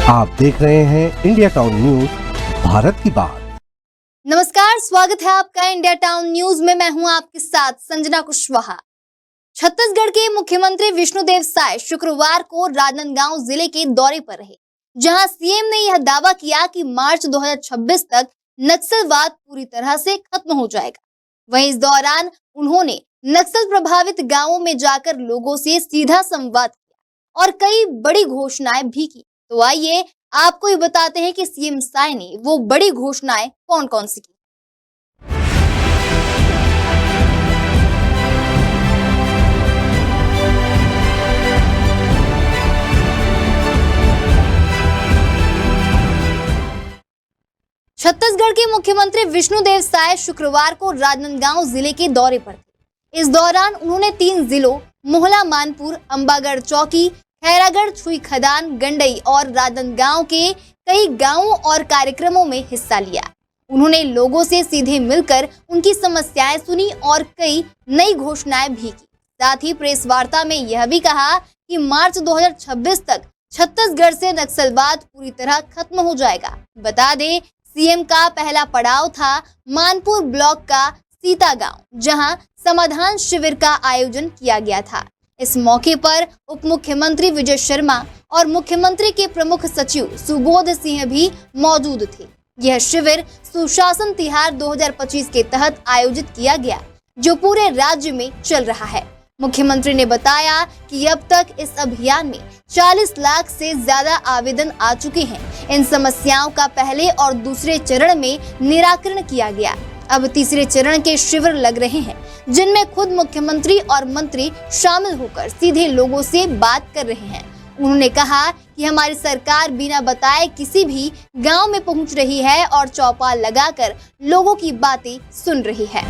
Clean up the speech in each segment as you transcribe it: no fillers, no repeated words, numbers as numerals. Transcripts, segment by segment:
आप देख रहे हैं इंडिया टाउन न्यूज, भारत की बात। नमस्कार, स्वागत है आपका इंडिया टाउन न्यूज में। मैं हूं आपके साथ संजना कुशवाहा। छत्तीसगढ़ के मुख्यमंत्री विष्णुदेव साय शुक्रवार को राजनांदगांव जिले के दौरे पर रहे, जहां सीएम ने यह दावा किया कि मार्च 2026 तक नक्सलवाद पूरी तरह से खत्म हो जाएगा। वहीं इस दौरान उन्होंने नक्सल प्रभावित गांवों में जाकर लोगों से सीधा संवाद किया और कई बड़ी घोषणाएं भी की। तो आइए आपको ये बताते हैं कि सीएम साय ने वो बड़ी घोषणाएं कौन कौन सी की। छत्तीसगढ़ के मुख्यमंत्री विष्णुदेव साय शुक्रवार को राजनांदगांव जिले के दौरे पर थे। इस दौरान उन्होंने 3 जिलों मोहला, मानपुर, अंबागढ़ चौकी, खैरागढ़, छुई खदान, गंडई और राजनांदगांव के कई गांवों और कार्यक्रमों में हिस्सा लिया। उन्होंने लोगों से सीधे मिलकर उनकी समस्याएं सुनी और कई नई घोषणाएं भी की। साथ ही प्रेस वार्ता में यह भी कहा कि मार्च 2026 तक छत्तीसगढ़ से नक्सलवाद पूरी तरह खत्म हो जाएगा। बता दें, सीएम का पहला पड़ाव था मानपुर ब्लॉक का सीता गांव, जहां समाधान शिविर का आयोजन किया गया था। इस मौके पर उप मुख्यमंत्री विजय शर्मा और मुख्यमंत्री के प्रमुख सचिव सुबोध सिंह भी मौजूद थे। यह शिविर सुशासन तिहार 2025 के तहत आयोजित किया गया, जो पूरे राज्य में चल रहा है। मुख्यमंत्री ने बताया कि अब तक इस अभियान में 40 लाख से ज्यादा आवेदन आ चुके हैं। इन समस्याओं का पहले और दूसरे चरण में निराकरण किया गया। अब तीसरे चरण के शिविर लग रहे हैं, जिनमें खुद मुख्यमंत्री और मंत्री शामिल होकर सीधे लोगों से बात कर रहे हैं। उन्होंने कहा कि हमारी सरकार बिना बताए किसी भी गांव में पहुंच रही है और चौपाल लगाकर लोगों की बातें सुन रही है।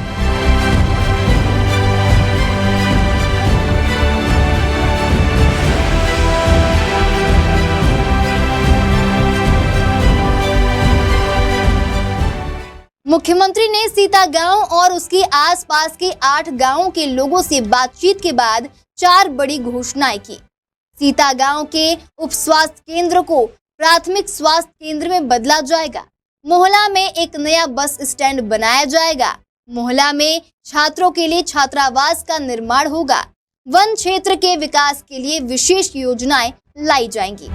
मुख्यमंत्री ने सीता गांव और उसके आसपास के 8 गांवों के लोगों से बातचीत के बाद 4 बड़ी घोषणाएं की। सीता गांव के उप स्वास्थ्य केंद्र को प्राथमिक स्वास्थ्य केंद्र में बदला जाएगा। मोहला में एक नया बस स्टैंड बनाया जाएगा। मोहला में छात्रों के लिए छात्रावास का निर्माण होगा। वन क्षेत्र के विकास के लिए विशेष योजनाएं लाई जाएंगी।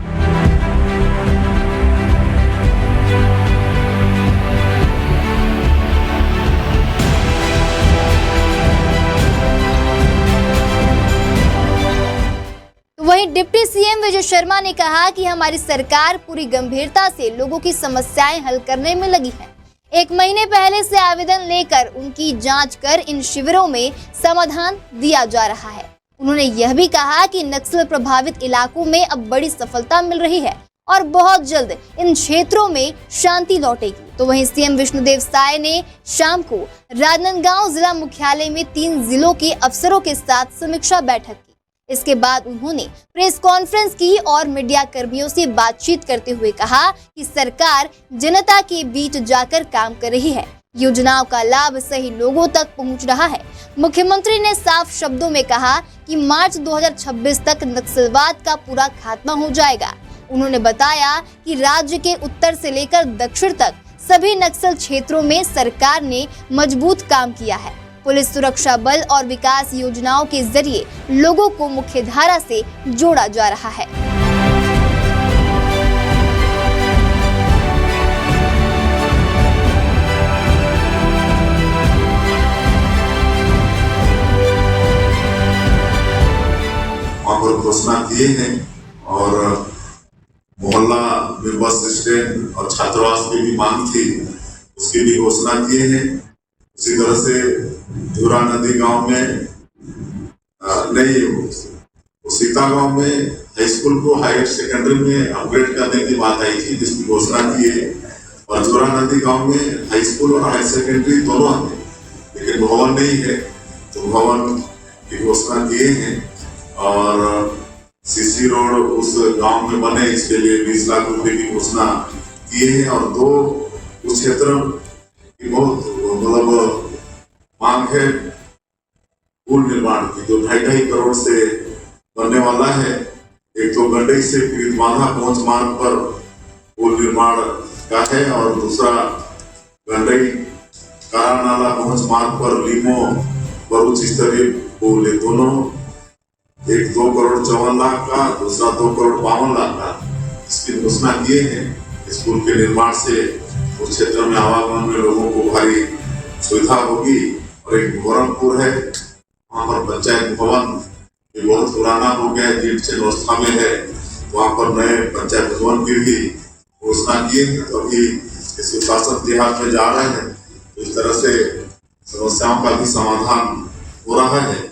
वहीं डिप्टी सीएम विजय शर्मा ने कहा कि हमारी सरकार पूरी गंभीरता से लोगों की समस्याएं हल करने में लगी है। 1 महीने पहले से आवेदन लेकर उनकी जांच कर इन शिविरों में समाधान दिया जा रहा है। उन्होंने यह भी कहा कि नक्सल प्रभावित इलाकों में अब बड़ी सफलता मिल रही है और बहुत जल्द इन क्षेत्रों में शांति लौटेगी। तो वहीं सीएम विष्णुदेव साय ने शाम को राजनांदगांव जिला मुख्यालय में 3 जिलों के अफसरों के साथ समीक्षा बैठक की। इसके बाद उन्होंने प्रेस कॉन्फ्रेंस की और मीडिया कर्मियों से बातचीत करते हुए कहा कि सरकार जनता के बीच जाकर काम कर रही है। योजनाओं का लाभ सही लोगों तक पहुंच रहा है। मुख्यमंत्री ने साफ शब्दों में कहा कि मार्च 2026 तक नक्सलवाद का पूरा खात्मा हो जाएगा। उन्होंने बताया कि राज्य के उत्तर से लेकर दक्षिण तक सभी नक्सल क्षेत्रों में सरकार ने मजबूत काम किया है। पुलिस, सुरक्षा बल और विकास योजनाओं के जरिए लोगों को मुख्यधारा से जोड़ा जा रहा है। वहाँ पर घोषणा किए हैं और मोहल्ला में बस स्टैंड और छात्रावास की भी मांग थी, उसकी भी घोषणा किए हैं। उसी तरह से धुरा नदी गांव में सीता गांव में हाई स्कूल को हायर सेकेंडरी में अपग्रेड करने की बात आई थी, जिसकी घोषणा की है। और धुरा नदी गांव में हाई स्कूल और हायर सेकेंडरी दोनों हैं, लेकिन भवन नहीं है, तो भवन की घोषणा किए हैं। और सीसी रोड उस गांव में बने, इसके लिए 20 लाख रुपए की घोषणा किए हैं। और 2 उस क्षेत्र की बहुत मतलब मांग है पुल निर्माण की, जो 2.5 करोड़ से बनने वाला है। एक तो गंडई से पीड़ितमाधा पहुंच मार्ग पर पुल निर्माण का है और दूसरा गंडई कारा नाला पहुंच मार्ग पर लीमो बरूच स्तरीय पुल, ये दोनों एक 2,54,00,000 का, दूसरा 2,52,00,000 का इसकी घोषणा किए हैं। इस पुल के निर्माण से उस क्षेत्र में आवागमन में लोगों को भारी सुविधा होगी। और एक मुहर्रमपुर है, वहाँ पर पंचायत भवन ये बहुत पुराना हो गया, जीर्ण अवस्था में है, वहाँ पर नए पंचायत भवन की भी घोषणा किए हैं। तो अभी इस शासन देहात में जा रहे हैं, तो इस तरह से समस्याओं का भी समाधान हो रहा है।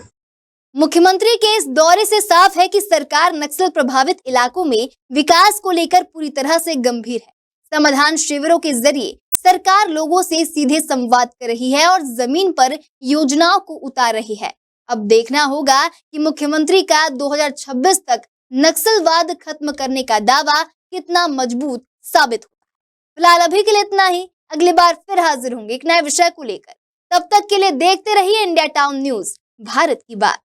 मुख्यमंत्री के इस दौरे से साफ है कि सरकार नक्सल प्रभावित इलाकों में विकास को लेकर पूरी तरह से गंभीर है। समाधान शिविरों के जरिए सरकार लोगों से सीधे संवाद कर रही है और जमीन पर योजनाओं को उतार रही है। अब देखना होगा कि मुख्यमंत्री का 2026 तक नक्सलवाद खत्म करने का दावा कितना मजबूत साबित होता है। फिलहाल अभी के लिए इतना ही, अगली बार फिर हाजिर होंगे एक नए विषय को लेकर। तब तक के लिए देखते रहिए इंडिया टाउन न्यूज, भारत की बात।